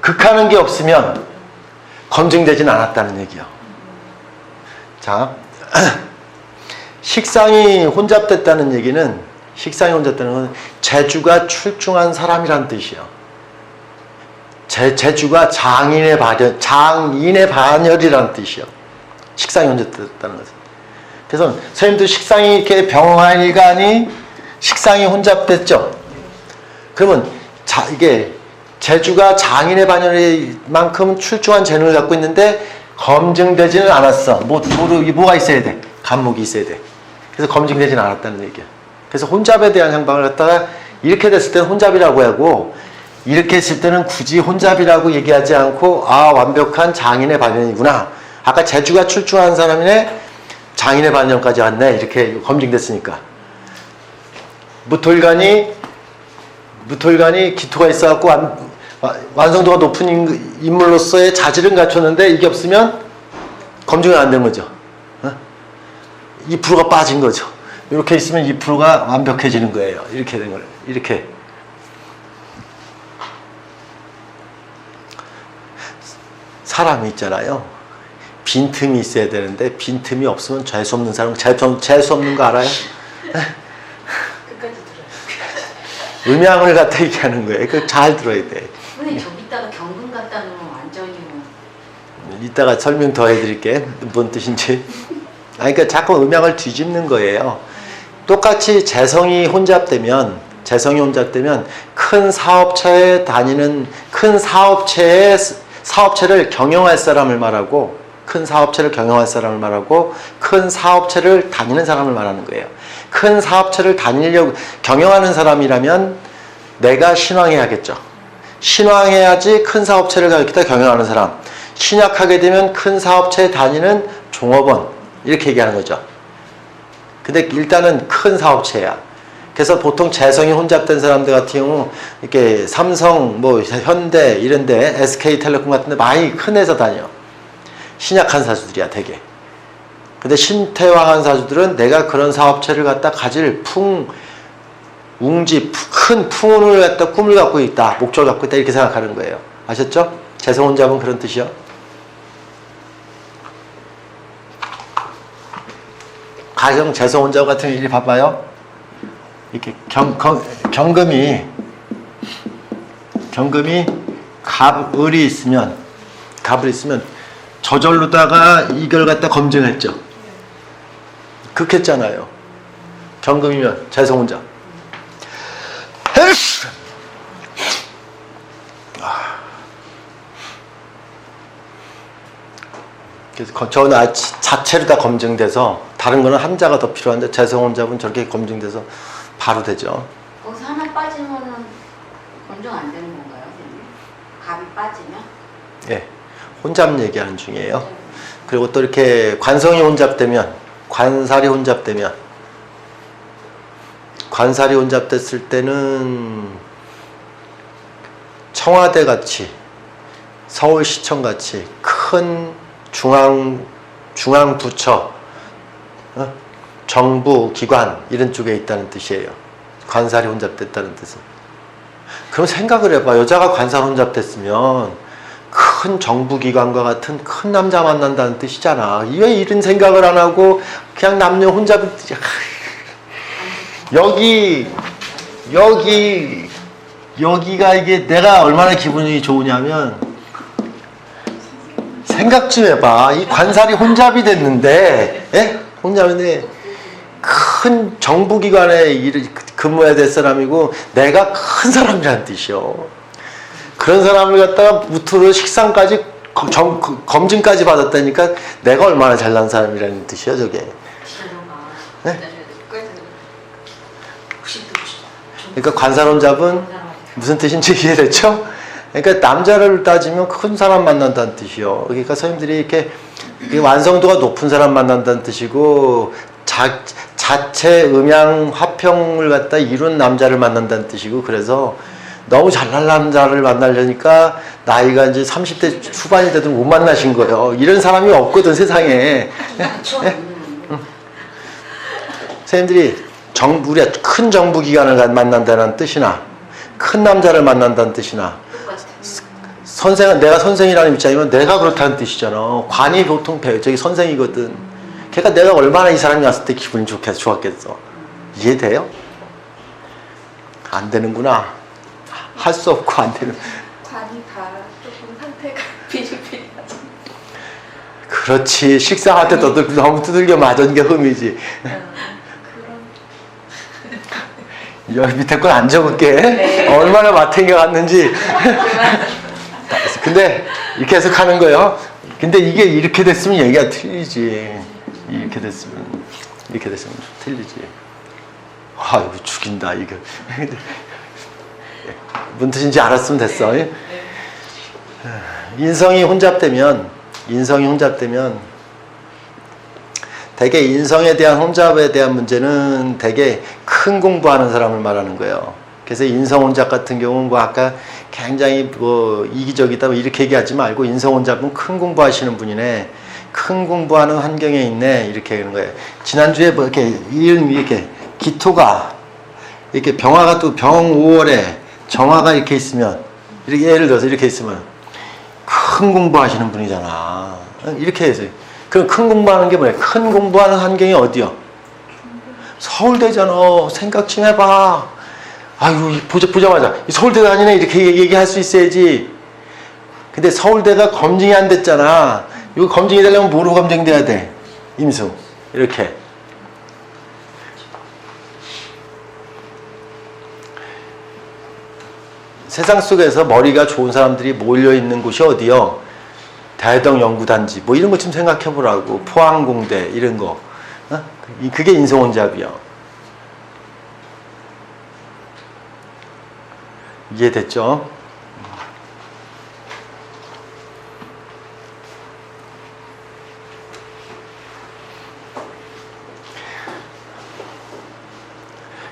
A: 극하는 게 없으면 검증되진 않았다는 얘기예요. 자, 식상이 혼잡됐다는 얘기는 재주가 출중한 사람이란 뜻이에요. 재주가 장인의 반열이라는 뜻이에요. 식상이 혼잡됐다는 것은. 그래서 선생님도 식상이 이렇게 병화일간이 식상이 혼잡됐죠. 그러면 이게 재주가 장인의 반열만큼 출중한 재능을 갖고 있는데 검증되지는 않았어. 뭐가 있어야 돼? 간목이 있어야 돼. 그래서 검증되지는 않았다는 얘기야. 그래서 혼잡에 대한 향방을 갖다가 이렇게 됐을 때는 혼잡이라고 하고 이렇게 했을 때는 굳이 혼잡이라고 얘기하지 않고 완벽한 장인의 반열이구나. 아까 재주가 출중한 사람이네 장인의 반열까지 왔네. 이렇게 검증됐으니까. 무토일간이 기토가 있어갖고 완성도가 높은 인물로서의 자질은 갖췄는데 이게 없으면 검증이 안 된 거죠. 2%가 빠진 거죠. 이렇게 있으면 2%가 완벽해지는 거예요. 이렇게 된 거예요. 이렇게. 사람이 있잖아요. 빈틈이 있어야 되는데 빈틈이 없으면 재수 없는 사람, 재수 없는 거 알아요?
C: 끝까지 들어요.
A: 음양을 갖다 얘기하는 거예요. 그 잘 들어야 돼.
C: 선생님 저기다가 경금 갖다 놓으면 완전히
A: 이따가 설명 더 해드릴게. 뭔 뜻인지. 그러니까 자꾸 음양을 뒤집는 거예요. 똑같이 재성이 혼잡되면 큰 사업체에 다니는 큰 사업체를 경영할 사람을 말하고 큰 사업체를 다니는 사람을 말하는 거예요. 큰 사업체를 경영하는 사람이라면 내가 신왕해야겠죠. 신왕해야지 큰 사업체를 경영하는 사람. 신약하게 되면 큰 사업체에 다니는 종업원 이렇게 얘기하는 거죠. 근데 일단은 큰 사업체야. 그래서 보통 재성이 혼잡된 사람들 같은 경우 이렇게 삼성, 현대 이런데 SK텔레콤 같은데 많이 큰 회사 다녀. 신약한 사주들이야 대개. 근데 신태왕한 사주들은 내가 그런 사업체를 갖다 가질 큰 풍운을 갖다 꿈을 갖고 있다, 목적을 갖고 있다 이렇게 생각하는 거예요. 아셨죠? 재성 혼잡은 그런 뜻이요. 가령 재성 혼잡 같은 일이 봐봐요. 이렇게 경금이 갑을이 있으면 저절로다가 이걸 갖다 검증했죠. 극했잖아요. 경금이면 재성 혼잡. 그래서 저는 자체로 다 검증돼서 다른 거는 한자가 더 필요한데 재성 혼잡은 저렇게 검증돼서 바로 되죠.
C: 거기서 하나 빠지면은 검증 안 되는 건가요, 선생님? 갑이 빠지면?
A: 예, 혼잡 얘기하는 중이에요. 그리고 또 이렇게 관성이 혼잡되면, 관살이 혼잡됐을 때는 청와대 같이, 서울시청 같이 큰 중앙 부처, 정부 기관 이런 쪽에 있다는 뜻이에요. 관살이 혼잡됐다는 뜻은. 그럼 생각을 해봐. 여자가 관살 혼잡됐으면 큰 정부기관과 같은 큰 남자 만난다는 뜻이잖아. 왜 이런 생각을 안 하고 그냥 남녀 혼잡 여기가 이게 내가 얼마나 기분이 좋으냐면 생각 좀 해봐. 이 관살이 혼잡이 됐는데, 예? 혼잡인데 큰 정부기관에 근무해야 될 사람이고 내가 큰 사람이라는 뜻이요. 그런 사람을 갖다가 무트로 식상까지 검증까지 받았다니까 내가 얼마나 잘난 사람이라는 뜻이야 저게. 네? 그러니까 관사론잡은 무슨 뜻인지 이해됐죠? 그러니까 남자를 따지면 큰 사람 만난다는 뜻이요. 그러니까 선생님들이 이렇게 완성도가 높은 사람 만난다는 뜻이고 자체 음양 화평을 갖다 이룬 남자를 만난다는 뜻이고, 그래서 너무 잘난 남자를 만나려니까 나이가 이제 30대 후반이 돼도 못 만나신 거예요. 이런 사람이 없거든 세상에. 선생님들이 우리가 큰 정부기관을 만난다는 뜻이나 큰 남자를 만난다는 뜻이나 내가 선생이라는 입장이면 내가 그렇다는 뜻이잖아. 관이 보통 저기 선생이거든. 걔가 내가 얼마나 이 사람이 왔을 때 기분이 좋았겠어. 이해돼요? 안 되는구나. 할 수 없고 안 되는.
B: 관이 다 조금 상태가 비실비실하죠.
A: 그렇지. 식사할 때 너무 두들겨 맞은 게 흠이지. 여기 밑에 건 안 적을게.
B: 네.
A: 얼마나 맡은 갔는지. 근데 이렇게 해석하는 거예요. 근데 이게 이렇게 됐으면 얘기가 틀리지. 이렇게 됐으면 틀리지. 아, 이거 죽인다 이거. 무슨 뜻인지 알았으면 됐어.
B: 네.
A: 인성이 혼잡되면 대개 인성에 대한 혼잡에 대한 문제는 대개 큰 공부하는 사람을 말하는 거예요. 그래서 인성 혼잡 같은 경우는 뭐 아까 굉장히 뭐 이기적이다 뭐 이렇게 얘기하지 말고 인성 혼잡은 큰 공부하시는 분이네. 큰 공부하는 환경에 있네. 이렇게 하는 거예요. 지난주에 뭐 이렇게 기토가 이렇게 병화가 또 병 5월에 정화가 이렇게 있으면 이렇게 예를 들어서 이렇게 있으면 큰 공부하시는 분이잖아. 이렇게 해서 그럼 큰 공부하는 게 뭐야? 큰 공부하는 환경이 어디요? 서울대잖아. 생각 좀 해봐. 아유 보자마자 서울대 다니네 이렇게 얘기할 수 있어야지. 근데 서울대가 검증이 안 됐잖아. 이거 검증이 되려면 뭐로 검증돼야 돼? 임수 이렇게. 세상 속에서 머리가 좋은 사람들이 몰려있는 곳이 어디요? 대덕연구단지 뭐 이런 것 좀 생각해 보라고. 포항공대 이런 거. 그게 인성혼잡이요. 이해됐죠?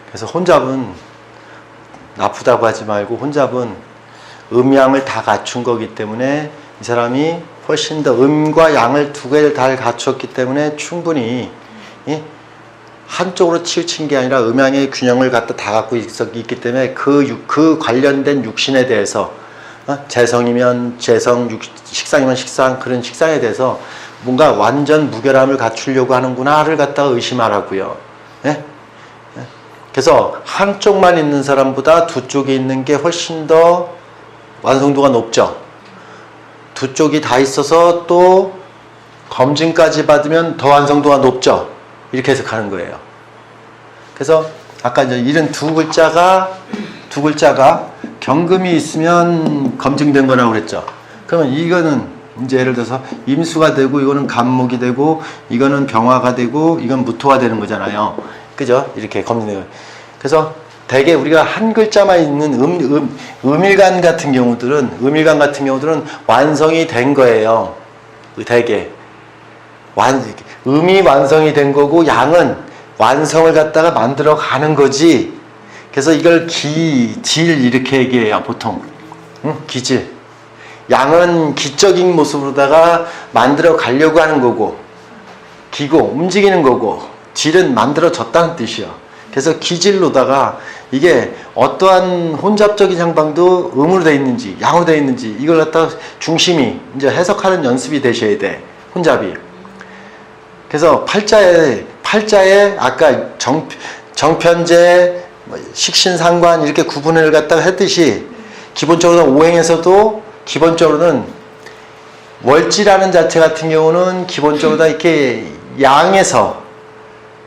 A: 그래서 혼잡은 나쁘다고 하지 말고 혼잡은 음양을 다 갖춘 거기 때문에 이 사람이 훨씬 더 음과 양을 두 개를 다 갖췄기 때문에 충분히 한쪽으로 치우친 게 아니라 음양의 균형을 갖다 다 갖고 있기 때문에 그 관련된 육신에 대해서 재성이면 재성, 식상이면 식상, 그런 식상에 대해서 뭔가 완전 무결함을 갖추려고 하는구나를 갖다가 의심하라고요. 예? 그래서 한쪽만 있는 사람보다 두 쪽에 있는 게 훨씬 더 완성도가 높죠. 두 쪽이 다 있어서 또 검증까지 받으면 더 완성도가 높죠. 이렇게 해석하는 거예요. 그래서 아까 이제 이런 두 글자가 경금이 있으면 검증된 거라고 그랬죠. 그러면 이거는 이제 예를 들어서 임수가 되고 이거는 간목이 되고 이거는 병화가 되고 이건 무토가 되는 거잖아요. 그죠? 이렇게 검증. 그래서 대개 우리가 한 글자만 있는 음일간 같은 경우들은 완성이 된 거예요. 대개 음이 완성이 된 거고 양은 완성을 갖다가 만들어 가는 거지. 그래서 이걸 질 이렇게 얘기해요, 보통. 기질. 양은 기적인 모습으로다가 만들어 가려고 하는 거고, 기고 움직이는 거고, 질은 만들어졌다는 뜻이요. 그래서 기질로다가 이게 어떠한 혼잡적인 향방도 음으로 되어 있는지 양으로 되어 있는지 이걸 갖다가 중심이 이제 해석하는 연습이 되셔야 돼, 혼잡이. 그래서 팔자에 아까 정편제, 식신상관 이렇게 구분을 갖다가 했듯이 기본적으로 오행에서도 기본적으로는 월지라는 자체 같은 경우는 기본적으로 다 이렇게 양에서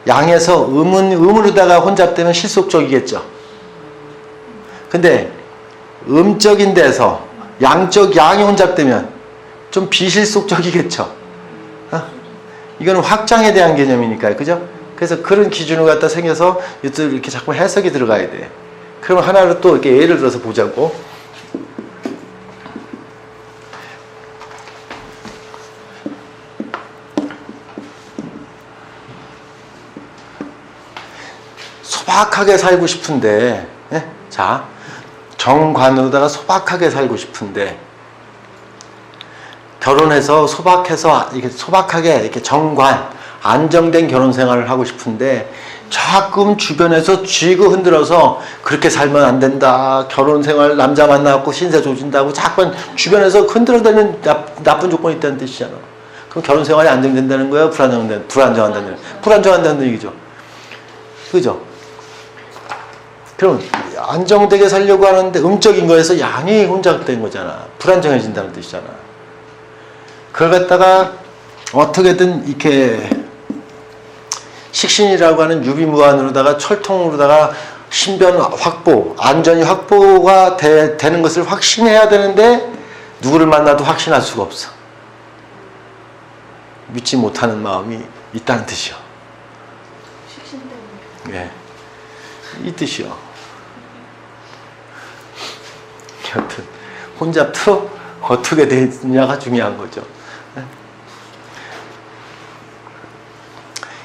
A: 음으로다가 혼잡되면 실속적이겠죠. 근데 음적인 데서 양이 혼잡되면 좀 비실속적이겠죠. 이거는 확장에 대한 개념이니까요. 그죠? 그래서 그런 기준을 갖다 생겨서 이렇게 자꾸 해석이 들어가야 돼. 그럼 하나를 또 이렇게 예를 들어서 보자고. 소박하게 살고 싶은데, 예? 자, 정관으로다가 소박하게 살고 싶은데, 결혼해서 소박하게 이렇게 정관, 안정된 결혼 생활을 하고 싶은데, 조금 주변에서 쥐고 흔들어서 그렇게 살면 안 된다. 결혼 생활 남자 만나갖고 신세 조진다고 자꾸 주변에서 흔들어대는 나쁜 조건이 있다는 뜻이잖아. 그럼 결혼 생활이 안정된다는 거예요? 불안정한다는 얘기죠. 그죠? 그럼 안정되게 살려고 하는데 음적인 거에서 양이 혼잡된 거잖아. 불안정해진다는 뜻이잖아. 그걸 갖다가 어떻게든 이렇게 식신이라고 하는 유비무환으로다가 철통으로다가 신변 확보, 안전이 확보가 되는 것을 확신해야 되는데 누구를 만나도 확신할 수가 없어. 믿지 못하는 마음이 있다는 뜻이요.
B: 식신 때문에.
A: 예, 이 뜻이요. 여튼 혼잡도 어떻게 되느냐가 중요한 거죠.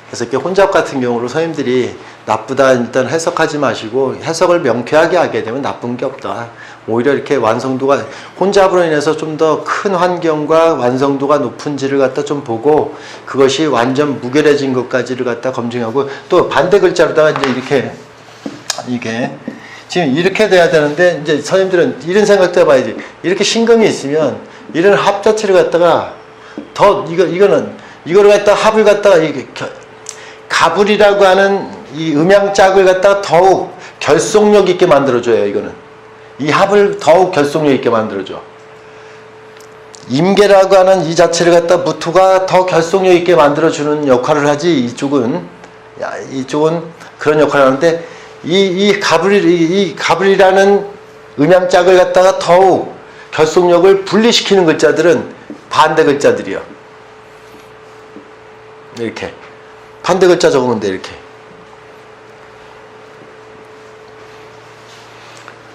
A: 그래서 이렇게 혼잡 같은 경우로 선생님들이 나쁘다 일단 해석하지 마시고 해석을 명쾌하게 하게 되면 나쁜 게 없다. 오히려 이렇게 완성도가 혼잡으로 인해서 좀 더 큰 환경과 완성도가 높은지를 갖다 좀 보고 그것이 완전 무결해진 것까지를 갖다 검증하고 또 반대 글자로다가 이제 이게 지금 이렇게 돼야 되는데 이제 선생님들은 이런 생각도 해봐야지. 이렇게 신금이 있으면 이런 합 자체를 갖다가 더 이거를 갖다가 합을 갖다가 이게 가불이라고 하는 이 음양짝을 갖다가 더욱 결속력 있게 만들어줘요. 이거는 이 합을 더욱 결속력 있게 만들어줘. 임계라고 하는 이 자체를 갖다 무토가 더 결속력 있게 만들어주는 역할을 하지. 이쪽은 그런 역할을 하는데 이 가불이라는 음양짝을 갖다가 더욱 결속력을 분리시키는 글자들은 반대 글자들이요. 이렇게 반대 글자 적으면 돼. 이렇게.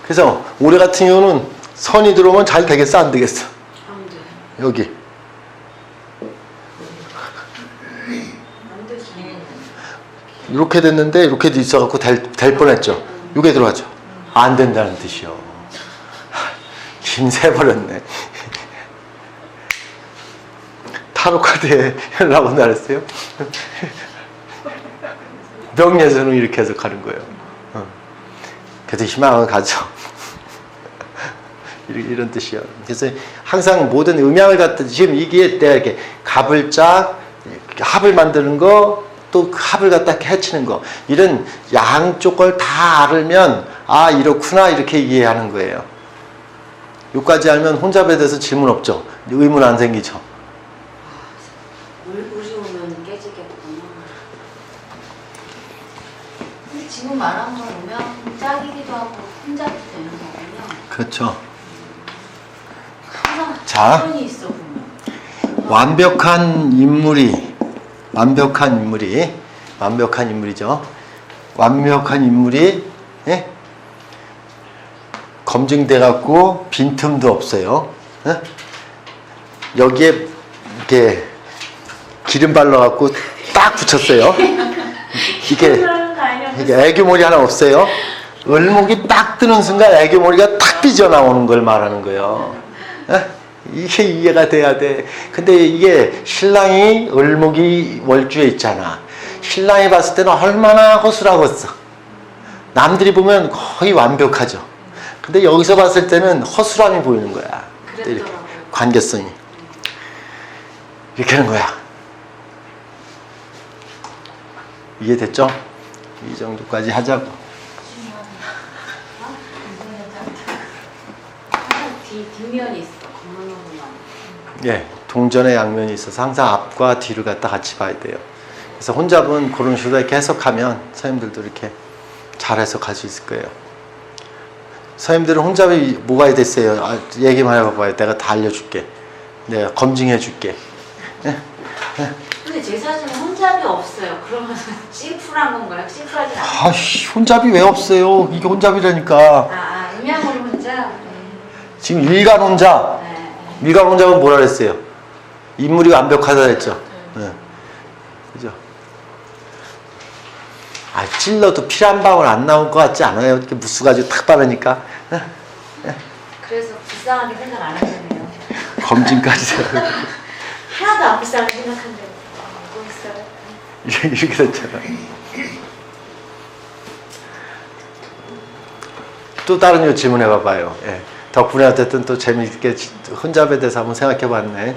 A: 그래서 올해 같은 경우는 선이 들어오면 잘 되겠어? 안 되겠어?
C: 안 돼.
A: 여기.
C: 안 되지.
A: 이렇게 됐는데 이렇게 있어갖고 될 뻔했죠. 이게 들어가죠. 안 된다는 뜻이요. 김새버렸네. 타로 카드에 연락 온다 그랬어요? 명예훼손은 이렇게 해석하는 거예요. 그래서 희망을 가져. 이런 뜻이요. 그래서 항상 모든 음양을 갖다 지금 이게 내가 이렇게 갑을짝 합을 만드는 거, 또 합을 갖다 해치는 거, 이런 양쪽 걸 다 알면 아 이렇구나 이렇게 이해하는 거예요. 여기까지 알면 혼잡에 대해서 질문 없죠. 의문 안 생기죠.
C: 물이 오면 깨지겠구나. 근데 지금 말한 걸 보면 짝이기도 하고 혼잡도 되는 거군요.
A: 그렇죠.
C: 항상
A: 자.
C: 편이 있어 보면.
A: 완벽한 인물이죠. 완벽한 인물이 예? 검증돼 갖고 빈틈도 없어요. 예? 여기에 이렇게 기름 발라 갖고 딱 붙였어요. 이게 애교머리 하나 없어요. 을목이 딱 뜨는 순간 애교머리가 탁 삐져나오는 걸 말하는 거예요. 예? 이게 이해가 돼야 돼. 근데 이게 신랑이 을목이 월주에 있잖아. 신랑이 봤을 때는 얼마나 허술하겠어. 남들이 보면 거의 완벽하죠. 근데 여기서 봤을 때는 허술함이 보이는 거야. 이렇게 관계성이. 이렇게 하는 거야. 이해됐죠? 이 정도까지 하자고.
C: 뒷면이 있어. 겉면으로만.
A: 예, 동전의 양면이 있어서 항상 앞과 뒤를 갖다 같이 봐야 돼요. 그래서 혼잡은 그런 식으로 이렇게 해석하면 선생님들도 이렇게 잘 해석할 수 있을 거예요. 선생님들은 혼잡이 뭐가 됐어요? 얘기만 해봐봐요. 내가 다 알려줄게. 내가 검증해 줄게.
C: 근데 제 사진은 혼잡이 없어요. 그러면 심플한 건가요? 심플하진 않아요.
A: 아씨, 혼잡이 왜 없어요? 이게 혼잡이라니까.
C: 음양으로 혼잡?
A: 지금 일간 혼잡. 일간 혼잡은 뭐라 그랬어요? 인물이 완벽하다 그랬죠. 네. 그죠? 찔러도 피 한 방울 안 나올 것 같지 않아요? 이렇게 무수가지고 탁 바르니까.
C: 그래서 불쌍하게 생각 안 하잖아요.
A: 검증까지.
C: 하나도 안 불쌍하게 생각한대요. 뭐 있어요?
A: 이렇게 됐잖아. 또 다른 요 질문해 봐봐요. 예. 덕분에 어쨌든 또 재미있게 혼잡에 대해서 한번 생각해 봤네.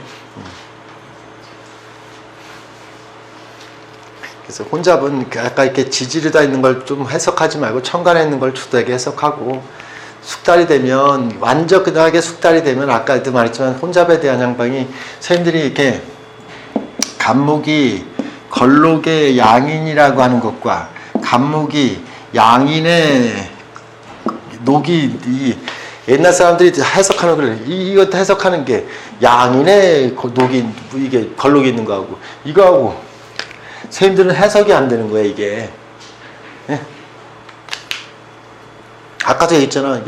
A: 그래서 혼잡은 아까 이렇게 지지르다 있는 걸 좀 해석하지 말고 천간에 있는 걸 주되게 해석하고, 숙달이 되면 완전하게 숙달이 되면 아까도 말했지만 혼잡에 대한 양방이 선생님들이 이렇게 간목이 걸록의 양인이라고 하는 것과 간목이 양인의 녹이 옛날 사람들이 해석하는 걸 이것도 해석하는 게 양인의 녹이 이게 걸록이 있는 거하고 이거하고 선생님들은 해석이 안 되는 거야 이게. 예? 아까도 얘기했잖아.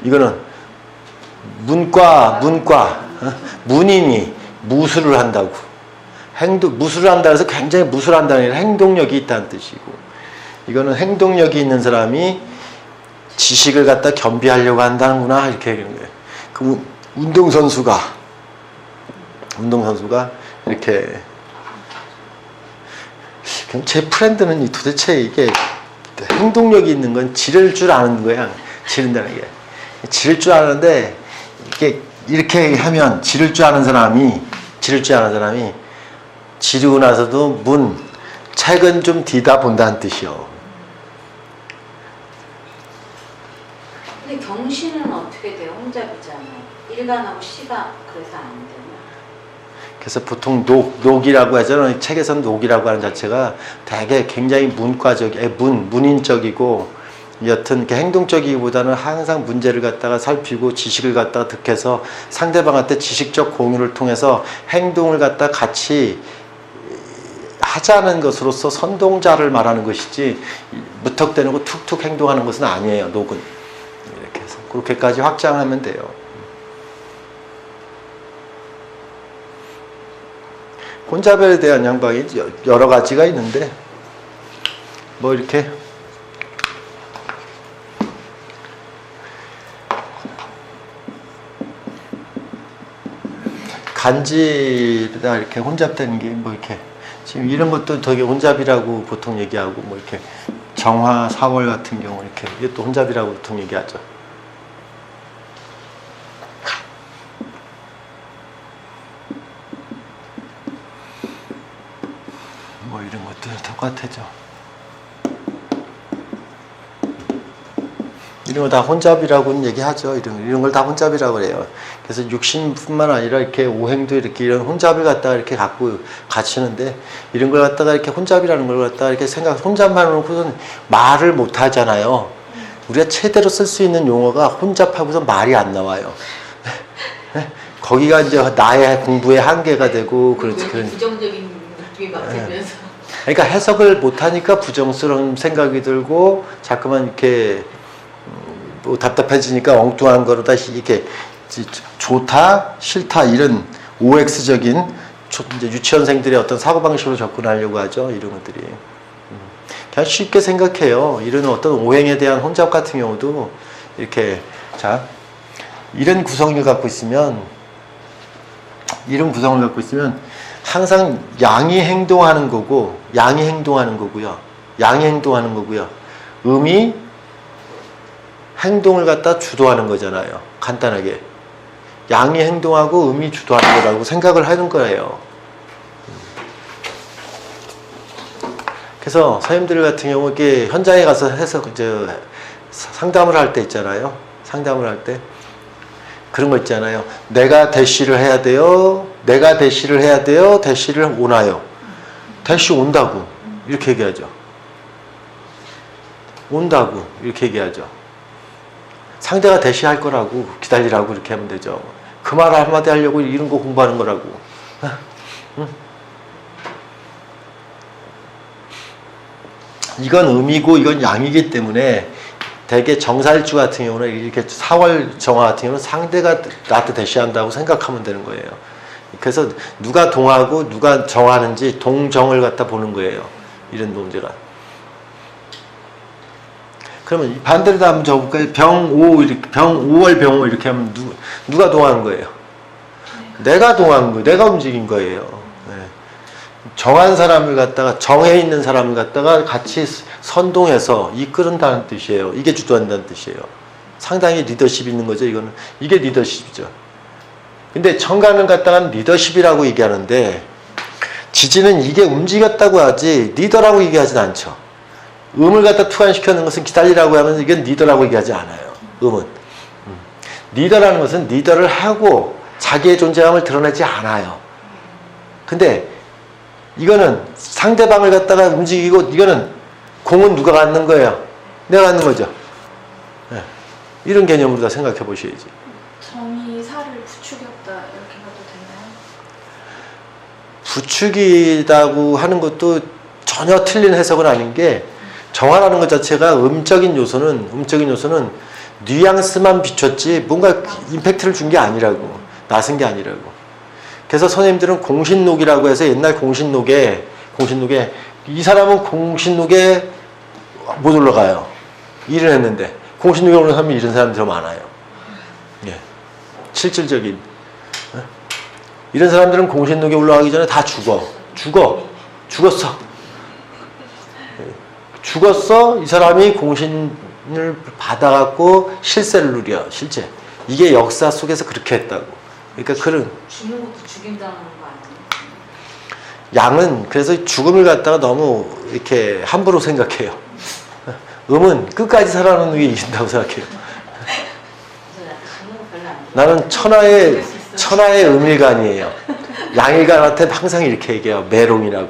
A: 이거는 문과 문인이 무술을 한다고. 무술을 한다 해서 굉장히 무술한다는 게 행동력이 있다는 뜻이고, 이거는 행동력이 있는 사람이 지식을 갖다 겸비하려고 한다는구나 이렇게 얘기하는 거예요. 그 운동선수가 이렇게 그럼 제 프렌드는 도대체 이게 행동력이 있는 건 지를 줄 아는 거야. 지른다는 게. 지를 줄 아는데 이렇게 하면 지를 줄 아는 사람이 지르고 나서도 책은 좀 뒤다 본다는 뜻이요.
C: 근데 경신은 어떻게 돼요? 혼잡이잖아요. 일간하고 시가 그래서 안 되나?
A: 그래서 보통 녹이라고 하잖아요. 책에서는 녹이라고 하는 자체가 되게 굉장히 문인적이고 여튼 이렇게 행동적이기보다는 항상 문제를 갖다가 살피고 지식을 갖다가 득해서 상대방한테 지식적 공유를 통해서 행동을 갖다 같이 하자는 것으로서 선동자를 말하는 것이지 무턱대고 툭툭 행동하는 것은 아니에요. 녹은 이렇게 해서 그렇게까지 확장하면 돼요. 혼잡에 대한 양방이 여러 가지가 있는데 뭐 이렇게 간지나 이렇게 혼잡되는 게 뭐 이렇게 지금 이런 것도 되게 혼잡이라고 보통 얘기하고 뭐 이렇게 정화 4월 같은 경우 이렇게 이게 또 혼잡이라고 보통 얘기하죠. 뭐 이런 것도 똑같아져. 이런 거 다 혼잡이라고는 얘기하죠. 이런 걸 다 혼잡이라고 그래요. 그래서 육신뿐만 아니라 이렇게 오행도 이렇게 이런 혼잡을 갖다가 이렇게 갖고 갇히는데 이런 걸 갖다가 이렇게 혼잡이라는 걸 갖다가 이렇게 혼잡만 해놓고선 말을 못 하잖아요. 우리가 최대로 쓸 수 있는 용어가 혼잡하고서 말이 안 나와요. 거기가 이제 나의 공부의 한계가 되고 그렇지.
C: 괜히 부정적인 느낌이 막 들면서
A: 그러니까 해석을 못하니까 부정스러운 생각이 들고 자꾸만 이렇게 뭐 답답해지니까 엉뚱한 거로다 이렇게 좋다 싫다 이런 OX적인 이제 유치원생들의 어떤 사고방식으로 접근하려고 하죠. 이런 것들이. 그냥 쉽게 생각해요. 이런 어떤 오행에 대한 혼잡 같은 경우도 이렇게 자 이런 구성을 갖고 있으면 항상 양이 행동하는 거고요. 양이 행동하는 거고요. 음이 행동을 갖다 주도하는 거잖아요. 간단하게. 양이 행동하고 음이 주도하는 거라고 생각을 하는 거예요. 그래서 선생님들 같은 경우 이렇게 현장에 가서 해서 이제 상담을 할 때 있잖아요. 상담을 할 때 그런 거 있잖아요. 내가 대시를 해야 돼요. 대시를 오나요. 대시 온다고 이렇게 얘기하죠. 온다고 이렇게 얘기하죠. 상대가 대시할 거라고 기다리라고 이렇게 하면 되죠. 그 말 한마디 하려고 이런 거 공부하는 거라고. 응? 이건 음이고 이건 양이기 때문에 대개 정살주 같은 경우는 이렇게 4월 정화 같은 경우는 상대가 나한테 대시한다고 생각하면 되는 거예요. 그래서 누가 동하고 누가 정하는지 동정을 갖다 보는 거예요. 이런 문제가. 그러면 반대로 한번 적어볼까요? 병5 이렇게 병5월 병5 이렇게 하면 누가 동하는 거예요? 내가 동한 거예요. 내가 움직인 거예요. 네. 정한 사람을 갖다가 정해 있는 사람을 갖다가 같이 선동해서 이끌은다는 뜻이에요. 이게 주도한다는 뜻이에요. 상당히 리더십 있는 거죠. 이거는 이게 리더십이죠. 근데 정관을 갖다가 리더십이라고 얘기하는데 지지는 이게 움직였다고 하지 리더라고 얘기하진 않죠. 음을 갖다 투관시켜놓은 것은 기다리라고 하면 이건 리더라고 얘기하지 않아요. 음은. 리더라는 것은 리더를 하고 자기의 존재감을 드러내지 않아요. 근데 이거는 상대방을 갖다가 움직이고 이거는 공은 누가 갖는 거예요? 내가 갖는 거죠. 네. 이런 개념으로 다 생각해 보셔야지.
D: 정이 살을 부추겼다 이렇게 봐도 되나요?
A: 부추기다고 하는 것도 전혀 틀린 해석은 아닌 게 정화라는 것 자체가 음적인 요소는 뉘앙스만 비췄지 뭔가 임팩트를 준 게 아니라고. 나선 게 아니라고. 그래서 선생님들은 공신록이라고 해서 옛날 공신록에 이 사람은 공신록에 못 올라가요. 일을 했는데 공신록에 올라가면 이런 사람들이 더 많아요. 예. 실질적인 이런 사람들은 공신록에 올라가기 전에 다 죽었어. 이 사람이 공신을 받아갖고 실세를 누려. 실제 이게 역사 속에서 그렇게 했다고. 그러니까 그런
C: 죽는 것도 죽인다는 거 아니에요?
A: 양은 그래서 죽음을 갖다가 너무 이렇게 함부로 생각해요. 음은 끝까지 살아남는 게 이긴다고 생각해요. 나는 천하의 음일간이에요. 양일간한테 항상 이렇게 얘기해요. 메롱이라고.